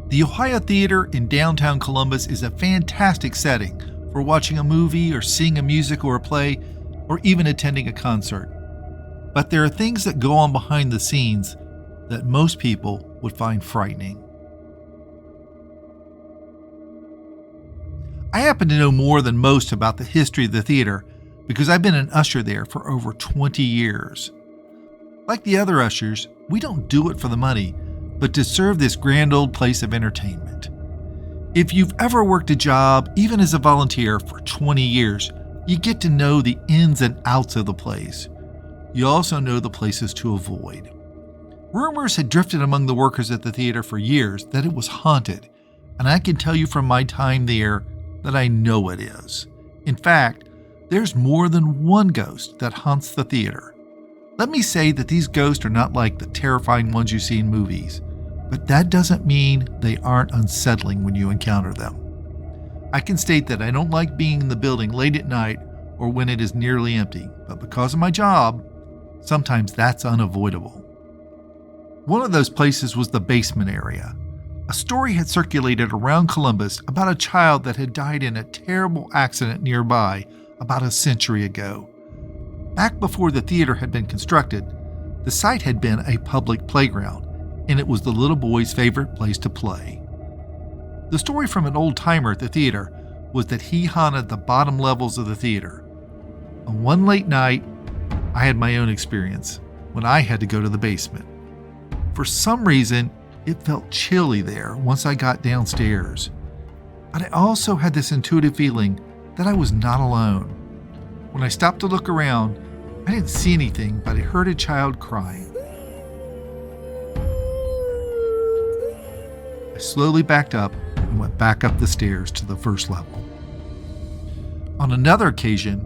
The Ohio Theater in downtown Columbus is a fantastic setting for watching a movie or seeing a music or a play or even attending a concert. But there are things that go on behind the scenes that most people would find frightening. I happen to know more than most about the history of the theater because I've been an usher there for over 20 years. Like the other ushers, we don't do it for the money, but to serve this grand old place of entertainment. If you've ever worked a job, even as a volunteer, for 20 years, you get to know the ins and outs of the place. You also know the places to avoid. Rumors had drifted among the workers at the theater for years that it was haunted, and I can tell you from my time there that I know it is. In fact, there's more than one ghost that haunts the theater. Let me say that these ghosts are not like the terrifying ones you see in movies, but that doesn't mean they aren't unsettling when you encounter them. I can state that I don't like being in the building late at night or when it is nearly empty, but because of my job, sometimes that's unavoidable. One of those places was the basement area. A story had circulated around Columbus about a child that had died in a terrible accident nearby about a century ago. Back before the theater had been constructed, the site had been a public playground, and it was the little boy's favorite place to play. The story from an old-timer at the theater was that he haunted the bottom levels of the theater. On one late night, I had my own experience when I had to go to the basement. For some reason, it felt chilly there once I got downstairs. But I also had this intuitive feeling that I was not alone. When I stopped to look around, I didn't see anything, but I heard a child crying. I slowly backed up and went back up the stairs to the first level. On another occasion,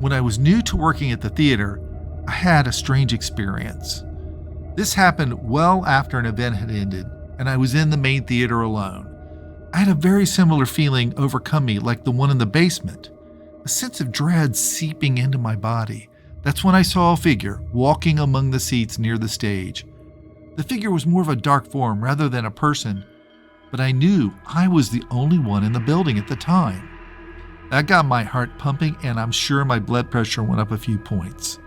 when I was new to working at the theater, I had a strange experience. This happened well after an event had ended, and I was in the main theater alone. I had a very similar feeling overcome me like the one in the basement, a sense of dread seeping into my body. That's when I saw a figure walking among the seats near the stage. The figure was more of a dark form rather than a person, but I knew I was the only one in the building at the time. That got my heart pumping, and I'm sure my blood pressure went up a few points.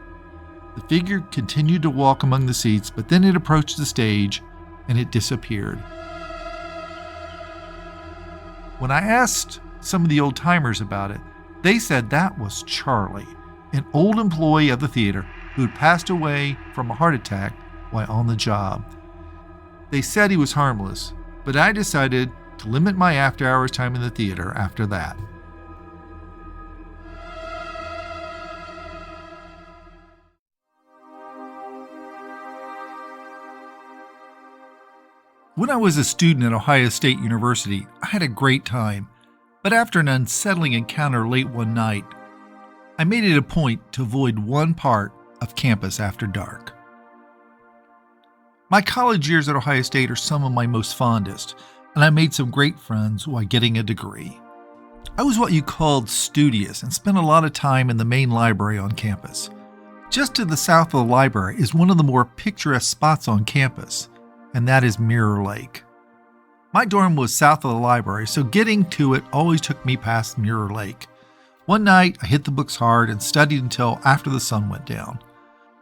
The figure continued to walk among the seats, but then it approached the stage and it disappeared. When I asked some of the old timers about it, they said that was Charlie, an old employee of the theater who had passed away from a heart attack while on the job. They said he was harmless, but I decided to limit my after-hours time in the theater after that. When I was a student at Ohio State University, I had a great time, but after an unsettling encounter late one night, I made it a point to avoid one part of campus after dark. My college years at Ohio State are some of my most fondest, and I made some great friends while getting a degree. I was what you called studious and spent a lot of time in the main library on campus. Just to the south of the library is one of the more picturesque spots on campus, and that is Mirror Lake. My dorm was south of the library, so getting to it always took me past Mirror Lake. One night, I hit the books hard and studied until after the sun went down.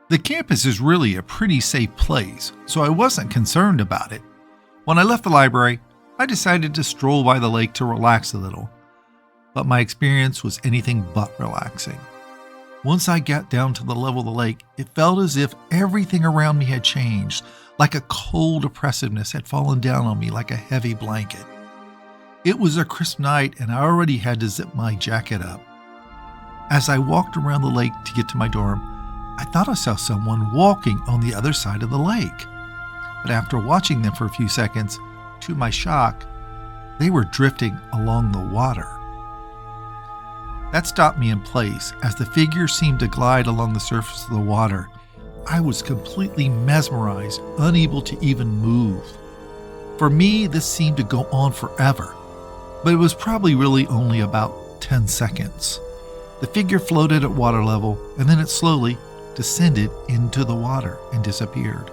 The campus is really a pretty safe place, so I wasn't concerned about it. When I left the library, I decided to stroll by the lake to relax a little, but my experience was anything but relaxing. Once I got down to the level of the lake, it felt as if everything around me had changed, like a cold oppressiveness had fallen down on me like a heavy blanket. It was a crisp night and I already had to zip my jacket up. As I walked around the lake to get to my dorm, I thought I saw someone walking on the other side of the lake. But after watching them for a few seconds, to my shock, they were drifting along the water. That stopped me in place as the figure seemed to glide along the surface of the water. I was completely mesmerized, unable to even move. For me, this seemed to go on forever, but it was probably really only about 10 seconds. The figure floated at water level, and then it slowly descended into the water and disappeared.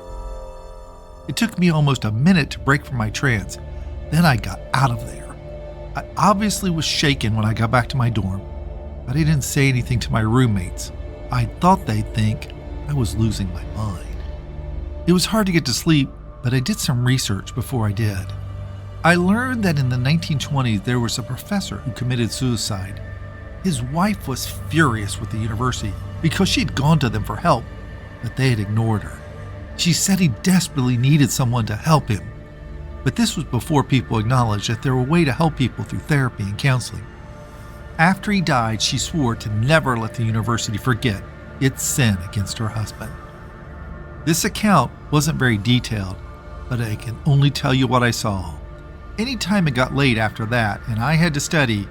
It took me almost a minute to break from my trance, Then I got out of there. I obviously was shaken when I got back to my dorm, but I didn't say anything to my roommates. I thought they'd think I was losing my mind. It was hard to get to sleep, but I did some research before I did. I learned that in the 1920s there was a professor who committed suicide. His wife was furious with the university because she'd gone to them for help, but they had ignored her. She said he desperately needed someone to help him, but this was before people acknowledged that there were a way to help people through therapy and counseling. After he died, she swore to never let the university forget its sin against her husband. This account wasn't very detailed, but I can only tell you what I saw. Anytime it got late after that and I had to study,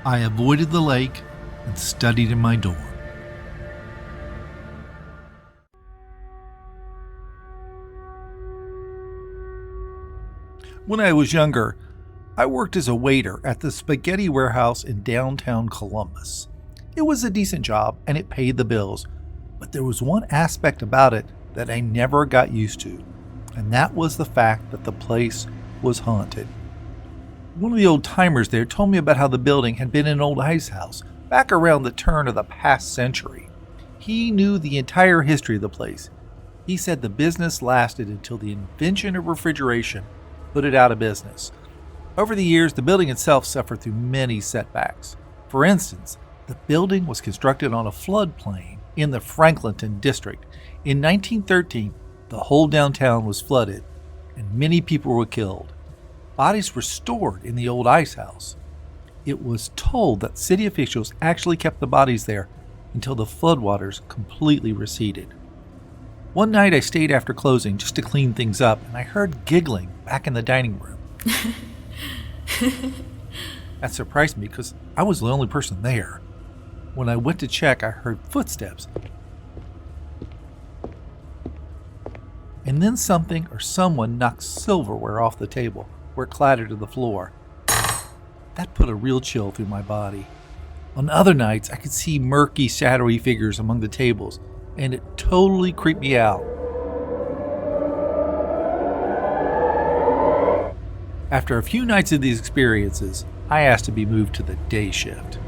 I avoided the lake and studied in my dorm. When I was younger, I worked as a waiter at the spaghetti warehouse in downtown Columbus. It was a decent job and it paid the bills, but there was one aspect about it that I never got used to, and that was the fact that the place was haunted. One of the old timers there told me about how the building had been an old ice house back around the turn of the past century. He knew the entire history of the place. He said the business lasted until the invention of refrigeration put it out of business. Over the years, the building itself suffered through many setbacks. For instance, the building was constructed on a floodplain in the Franklinton district. In 1913, the whole downtown was flooded and many people were killed. Bodies were stored in the old ice house. It was told that city officials actually kept the bodies there until the floodwaters completely receded. One night I stayed after closing just to clean things up, and I heard giggling back in the dining room. That surprised me because I was the only person there. When I went to check, I heard footsteps. And then something or someone knocked silverware off the table, where it clattered to the floor. That put a real chill through my body. On other nights, I could see murky, shadowy figures among the tables, and it totally creeped me out. After a few nights of these experiences, I asked to be moved to the day shift.